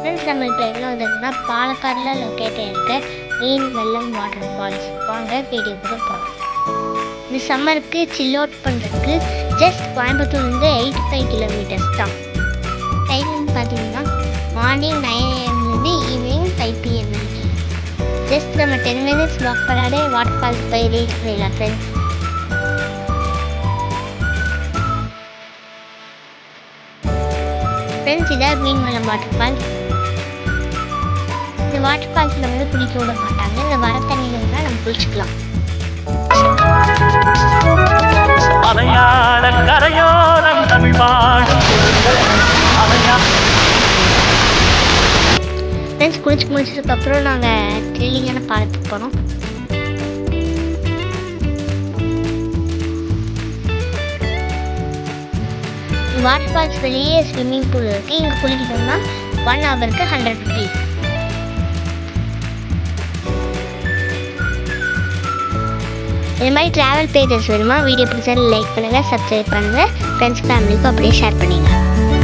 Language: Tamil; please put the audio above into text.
ஃப்ரெண்ட்ஸ் நம்ம இப்போ எங்கே வந்திருக்குன்னா பாலக்காடில் லொக்கேட்டாக இருக்க மீன்வெல்லம் வாட்டர் ஃபால்ஸ். வாங்க வீடியோக்குள்ள போகலாம். இந்த சம்மருக்கு சில் அவுட் பண்ணுறதுக்கு ஜஸ்ட் கோயம்புத்தூர்லேருந்து 85 கிலோமீட்டர்ஸ் தான். டைமிங் பார்த்தீங்கன்னா மார்னிங் 9 AM ஈவினிங் 5 PM வரைக்கும். ஜஸ்ட் நம்ம 10 minutes வாக் பண்ணாலே வாட்டர் ஃபால்ஸ் போய் ரீச் பண்ணிடலாம் ஃப்ரெண்ட்ஸ். ஃப்ரெண்ட்ஸ் இதான் மீன்வெல்லம் வாட்டர் ஃபால்ஸ். இந்த வாட்டர் ஃபால்ஸில் வந்து குளிக்க விட மாட்டாங்க. இந்த வர தண்ணியில் தான் நம்ம குளிச்சுக்கலாம். ஃப்ரெண்ட்ஸ் குளிச்சு முடிச்சதுக்கப்புறம் நாங்கள் த்ரில்லிங்கான பாலத்துக்கு போனோம். வாட்டர் ஃபால்ஸ் வெளியே ஸ்விம்மிங் பூல் இருக்குது. இங்கே குளிக்கணும்னா 1 ஹவருக்கு 100 rupees. இது மாதிரி ட்ராவல் பேஜஸ் வேணுமா? வீடியோ பிடிச்சா லைக் பண்ணுங்கள், சப்ஸ்கிரைப் பண்ணுங்கள், ஃப்ரெண்ட்ஸ் ஃபேமிலிக்கும் அப்படியே ஷேர் பண்ணிங்க.